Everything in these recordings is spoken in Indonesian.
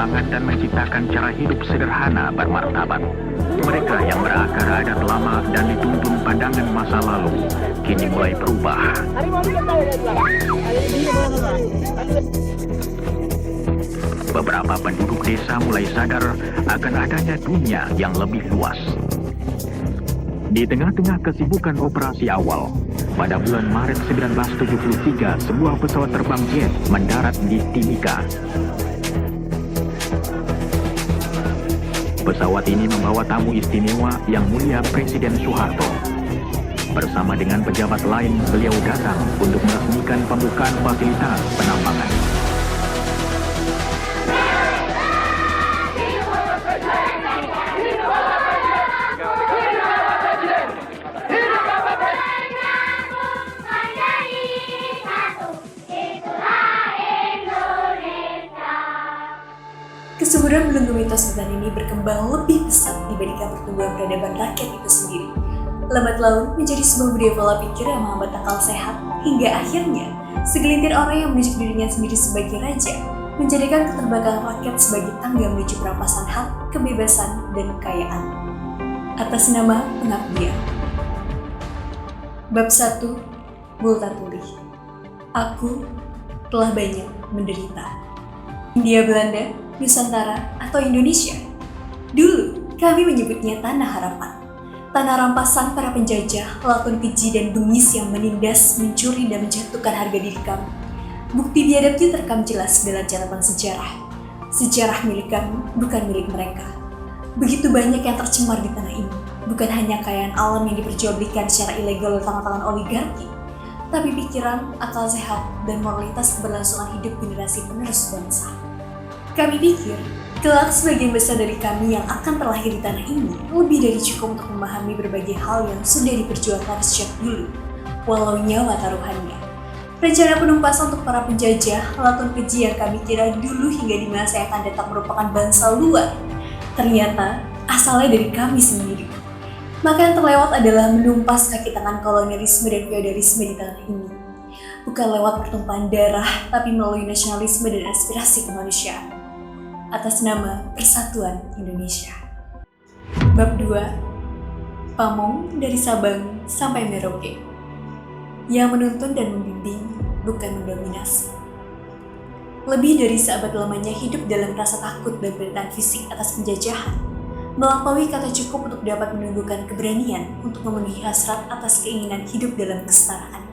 semangat dan menciptakan cara hidup sederhana bermartabat. Mereka yang berakar adat lama dan dituntun pandangan masa lalu, kini mulai berubah. Beberapa penduduk desa mulai sadar akan adanya dunia yang lebih luas. Di tengah-tengah kesibukan operasi awal, pada bulan Maret 1973, sebuah pesawat terbang jet mendarat di Timika. Pesawat ini membawa tamu istimewa yang mulia Presiden Soeharto. Bersama dengan pejabat lain, beliau datang untuk meresmikan pembukaan fasilitas penambangan. Kesuburan belenggu mitos tentang ini berkembang lebih pesat dibandingkan pertumbuhan peradaban rakyat itu sendiri. Lambat laun menjadi sebuah budaya pola pikir yang menghambat akal sehat, hingga akhirnya segelintir orang yang menunjuk dirinya sendiri sebagai raja, menjadikan keterbelakangan rakyat sebagai tangga menuju perampasan hak, kebebasan, dan kekayaan. Atas nama pengabdian. Bab 1. Multatuli. Aku telah banyak menderita. Hindia Belanda, Nusantara, atau Indonesia. Dulu, kami menyebutnya Tanah Harapan. Tanah rampasan para penjajah, lakon keji dan bengis yang menindas, mencuri, dan menjatuhkan harga diri kami. Bukti biadabnya terekam jelas dalam catatan sejarah. Sejarah milik kami, bukan milik mereka. Begitu banyak yang tercemar di tanah ini, bukan hanya kekayaan alam yang diperjualbelikan secara ilegal oleh tangan-tangan oligarki, tapi pikiran, akal sehat, dan moralitas keberlangsungan hidup generasi penerus bangsa. Kami pikir, kelak sebagian besar dari kami yang akan terlahir di tanah ini lebih dari cukup untuk memahami berbagai hal yang sudah diperjuangkan sejak dulu, walau nyawa taruhannya. Rencana penumpasan untuk para penjajah, lakon keji yang kami kira dulu hingga di masa yang akan datang merupakan bangsa luar, ternyata asalnya dari kami sendiri. Maka yang terlewat adalah menumpas kaki tangan kolonialisme dan feodalisme di tanah ini. Bukan lewat pertumpahan darah, tapi melalui nasionalisme dan aspirasi kemanusiaan. Atas nama Persatuan Indonesia. Bab 2. Pamong dari Sabang sampai Merauke. Yang menuntun dan membimbing, bukan mendominasi. Lebih dari seabad lamanya hidup dalam rasa takut dan penderitaan fisik atas penjajahan, melampaui kata cukup untuk dapat menumbuhkan keberanian untuk memenuhi hasrat atas keinginan hidup dalam kesetaraan.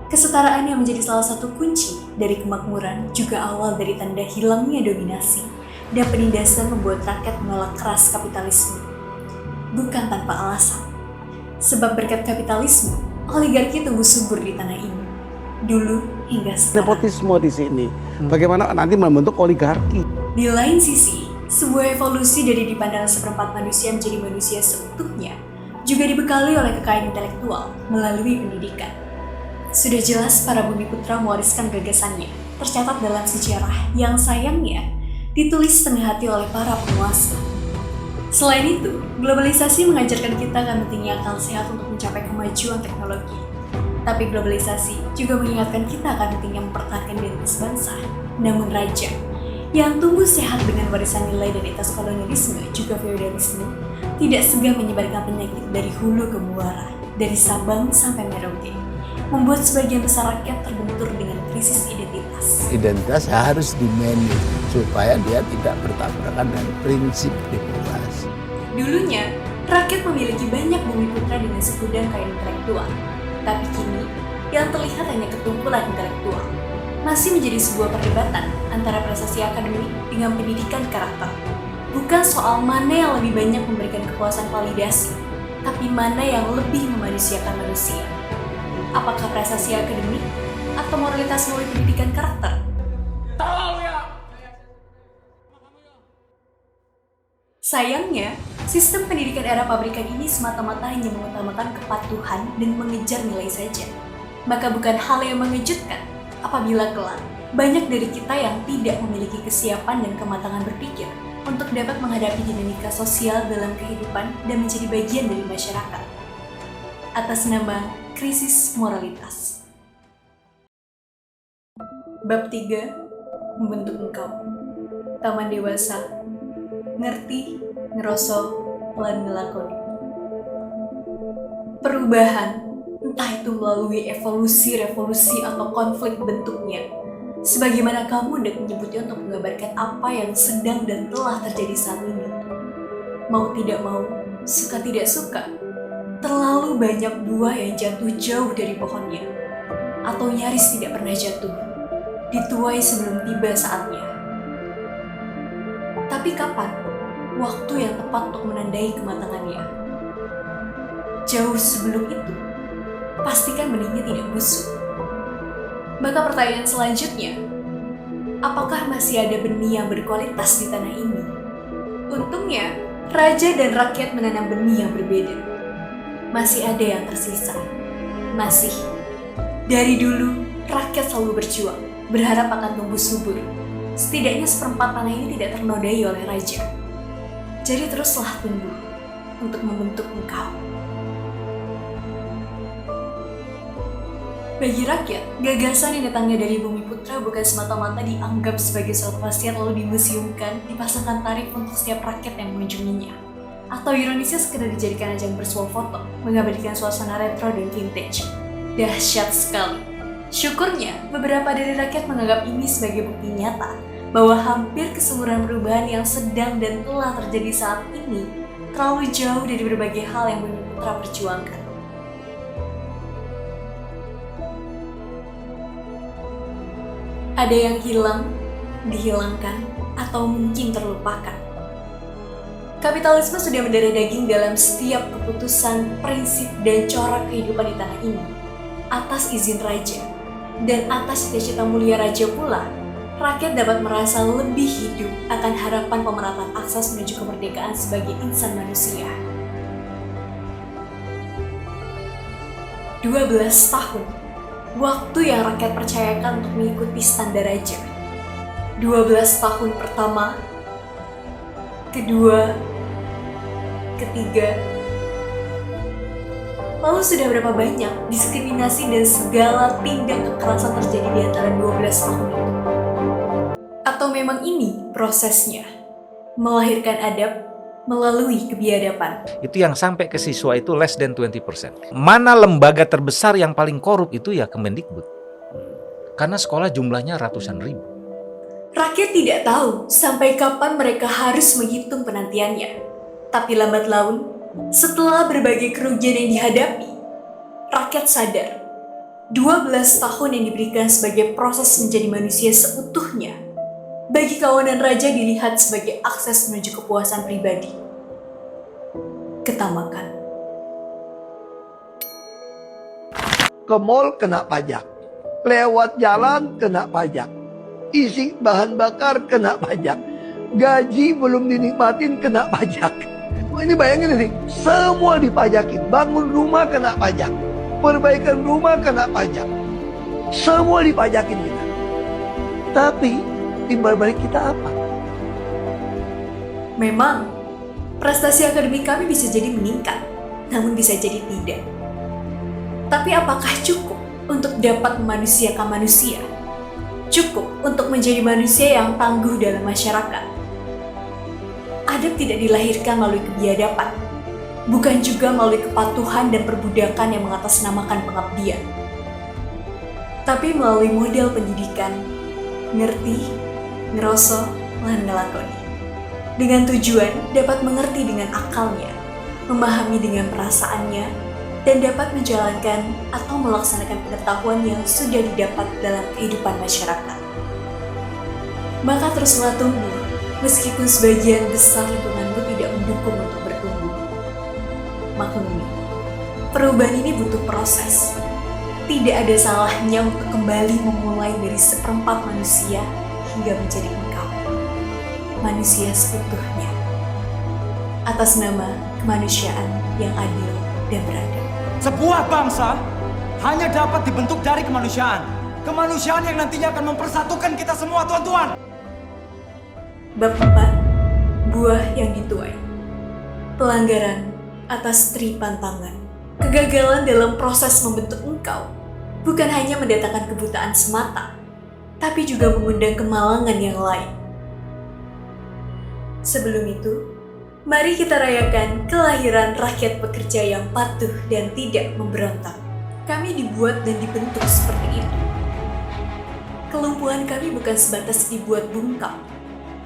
Kesetaraan yang menjadi salah satu kunci dari kemakmuran juga awal dari tanda hilangnya dominasi dan penindasan membuat rakyat menolak keras kapitalisme. Bukan tanpa alasan. Sebab berkat kapitalisme, oligarki tumbuh subur di tanah ini. Dulu hingga sekarang. Nepotisme di sini. Bagaimana nanti membentuk oligarki. Di lain sisi, sebuah evolusi dari dipandang seperempat manusia menjadi manusia seutuhnya juga dibekali oleh kekayaan intelektual melalui pendidikan. Sudah jelas para bumi putra mewariskan gagasannya, tercatat dalam sejarah yang sayangnya ditulis setengah hati oleh para penguasa. Selain itu, globalisasi mengajarkan kita akan pentingnya akal sehat untuk mencapai kemajuan teknologi. Tapi globalisasi juga mengingatkan kita akan pentingnya mempertahankan identitas bangsa. Namun raja, yang tumbuh sehat dengan warisan nilai dan etos kolonialisme juga feodalisme, tidak segan menyebarkan penyakit dari hulu ke muara, dari Sabang sampai Merauke, membuat sebagian besar rakyat terbentur dengan krisis identitas. Identitas harus di-manage supaya dia tidak bertabrakan dengan prinsip demokrasi. Dulunya, rakyat memiliki banyak bumi putra dengan segudang kekayaan intelektual. Tapi kini, yang terlihat hanya ketumpulan intelektual. Masih menjadi sebuah perdebatan antara prestasi akademik dengan pendidikan karakter. Bukan soal mana yang lebih banyak memberikan kepuasan validasi, tapi mana yang lebih memanusiakan manusia. Apakah prestasi akademik atau moralitas melalui pendidikan karakter? Sayangnya, sistem pendidikan era pabrikan ini semata-mata hanya mengutamakan kepatuhan dan mengejar nilai saja. Maka bukan hal yang mengejutkan apabila kelak banyak dari kita yang tidak memiliki kesiapan dan kematangan berpikir untuk dapat menghadapi dinamika sosial dalam kehidupan dan menjadi bagian dari masyarakat. Atas nama krisis moralitas. Bab 3. Membentuk engkau. taman dewasa, ngerti, ngerosok, lan ngelakoni. Perubahan, entah itu melalui evolusi-revolusi atau konflik bentuknya, sebagaimana kamu hendak menyebutnya untuk menggambarkan apa yang sedang dan telah terjadi saat ini. Mau tidak mau, suka tidak suka, terlalu banyak buah yang jatuh jauh dari pohonnya, atau nyaris tidak pernah jatuh, dituai sebelum tiba saatnya. Tapi kapan waktu yang tepat untuk menandai kematangannya? Jauh sebelum itu, pastikan benihnya tidak busuk. Maka pertanyaan selanjutnya, apakah masih ada benih yang berkualitas di tanah ini? Untungnya, raja dan rakyat menanam benih yang berbeda. Masih ada yang tersisa. Masih. Dari dulu, rakyat selalu berjuang, berharap akan tumbuh subur. Setidaknya seperempat tanah ini tidak ternodai oleh raja. Jadi teruslah tumbuh untuk membentuk engkau. Bagi rakyat, gagasan yang datangnya dari Bumi Putra bukan semata-mata dianggap sebagai suatu khasiat lalu dimuseumkan, dipasangkan tarif untuk setiap rakyat yang mengunjunginya. Atau ironisnya sekedar dijadikan ajang bersuah foto, mengabadikan suasana retro dan vintage. Dahsyat sekali. Syukurnya, beberapa dari rakyat menganggap ini sebagai bukti nyata bahwa hampir keseluruhan perubahan yang sedang dan telah terjadi saat ini terlalu jauh dari berbagai hal yang Bumi Putra perjuangkan. Ada yang hilang, dihilangkan, atau mungkin terlupakan. Kapitalisme sudah mendarah daging dalam setiap keputusan, prinsip, dan corak kehidupan di tanah ini. Atas izin raja, dan atas cita-cita mulia raja pula, rakyat dapat merasa lebih hidup akan harapan pemerataan akses menuju kemerdekaan sebagai insan manusia. 12 tahun. Waktu yang rakyat percayakan untuk mengikuti standar raja. 12 tahun pertama, kedua, ketiga. Lalu sudah berapa banyak diskriminasi dan segala tindak kekerasan terjadi di antara 12 tahun itu? Atau memang ini prosesnya? Melahirkan adab melalui kebiadaban. Itu yang sampai ke siswa itu less than 20%. Mana lembaga terbesar yang paling korup itu ya Kemendikbud. Karena sekolah jumlahnya ratusan ribu. Rakyat tidak tahu sampai kapan mereka harus menghitung penantiannya. Tapi lambat laun, setelah berbagai kerugian yang dihadapi, rakyat sadar 12 tahun yang diberikan sebagai proses menjadi manusia seutuhnya bagi kawanan raja dilihat sebagai akses menuju kepuasan pribadi. Ketamakan. Ke mall kena pajak, lewat jalan kena pajak, isi bahan bakar kena pajak, gaji belum dinikmatin kena pajak. Ini bayangin ini, semua dipajakin. Bangun rumah kena pajak, perbaikan rumah kena pajak, semua dipajakin kita. Tapi timbal balik kita apa? Memang, prestasi akademik kami bisa jadi meningkat, namun bisa jadi tidak. Tapi apakah cukup untuk dapat memanusiakan manusia? Cukup untuk menjadi manusia yang tangguh dalam masyarakat? Adab tidak dilahirkan melalui kebiadaban, bukan juga melalui kepatuhan dan perbudakan yang mengatasnamakan pengabdian. Tapi melalui model pendidikan, ngerti, ngerosok, lan ngelakoni. Dengan tujuan dapat mengerti dengan akalnya, memahami dengan perasaannya, dan dapat menjalankan atau melaksanakan pengetahuan yang sudah didapat dalam kehidupan masyarakat. Maka teruslah tumbuh, meskipun sebagian besar lingkunganmu tidak mendukung untuk bertumbuh. Maklumi, perubahan ini butuh proses. Tidak ada salahnya untuk kembali memulai dari seperempat manusia hingga menjadi engkau, manusia seutuhnya, atas nama kemanusiaan yang adil dan beradab. Sebuah bangsa hanya dapat dibentuk dari kemanusiaan. Kemanusiaan yang nantinya akan mempersatukan kita semua, tuan-tuan. Bab 4. Buah yang dituai. Pelanggaran atas tripan tangan. Kegagalan dalam proses membentuk engkau bukan hanya mendatangkan kebutaan semata, tapi juga mengundang kemalangan yang lain. Sebelum itu, mari kita rayakan kelahiran rakyat pekerja yang patuh dan tidak memberontak. Kami dibuat dan dibentuk seperti itu. Kelumpuhan kami bukan sebatas dibuat bungkam,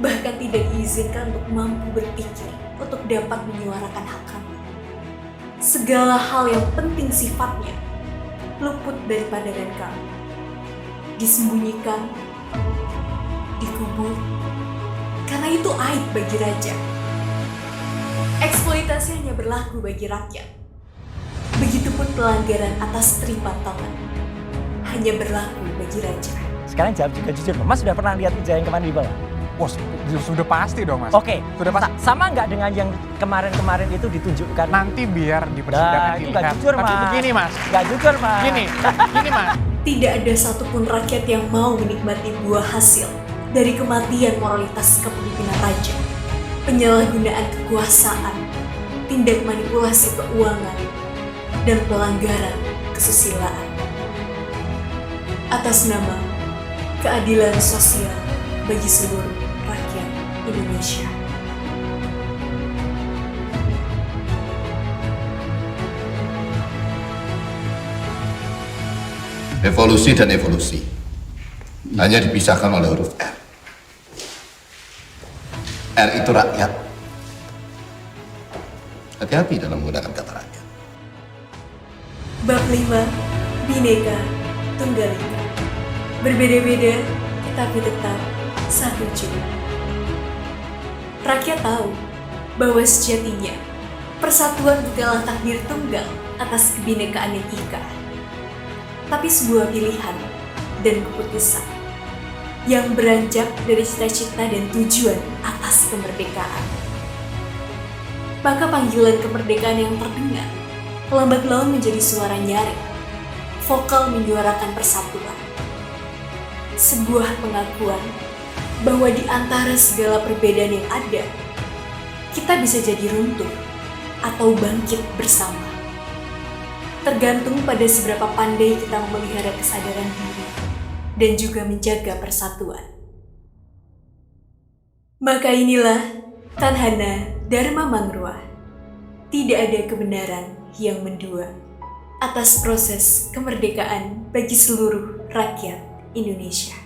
bahkan tidak diizinkan untuk mampu berpikir untuk dapat menyuarakan hak kami. Segala hal yang penting sifatnya luput dari pandangan kami, disembunyikan, dikubur, karena itu aib bagi raja. Eksploitasi hanya berlaku bagi rakyat. Begitupun pelanggaran atas terimpantauan hanya berlaku bagi raja. Sekarang jawab juga jujur, Mas sudah pernah lihat meja yang kemarin di bawah? Wah, sudah pasti dong, Mas. Oke, Sudah pasti. sama nggak dengan yang kemarin-kemarin itu ditunjukkan? Nanti biar di persidangan Itu nggak dilihat. jujur, Tapi Mas. begini, Mas. Nggak jujur, Mas. Gini, Mas. Tidak ada satupun rakyat yang mau menikmati buah hasil dari kematian moralitas kepemimpinan raja, penyalahgunaan kekuasaan, tindak manipulasi keuangan, dan pelanggaran kesusilaan. Atas nama keadilan sosial bagi seluruh rakyat Indonesia. Revolusi dan evolusi hanya dipisahkan oleh huruf R. R itu rakyat. Hati-hati dalam menggunakan kata rakyat. Bab 5, Bhinneka Tunggal Ika. Berbeda-beda, tapi tetap satu jiwa. Rakyat tahu bahwa sejatinya persatuan bukanlah takdir tunggal atas kebinekaan yang ika, tapi sebuah pilihan dan keputusan yang beranjak dari cita-cita dan tujuan atas kemerdekaan. Maka panggilan kemerdekaan yang terdengar lambat laun menjadi suara nyaring, vokal menyuarakan persatuan. Sebuah pengakuan bahwa di antara segala perbedaan yang ada, kita bisa jadi runtuh atau bangkit bersama. Tergantung pada seberapa pandai kita memelihara kesadaran diri dan juga menjaga persatuan. Maka inilah Tanhana Dharma Mangruah. Tidak ada kebenaran yang mendua atas proses kemerdekaan bagi seluruh rakyat Indonesia.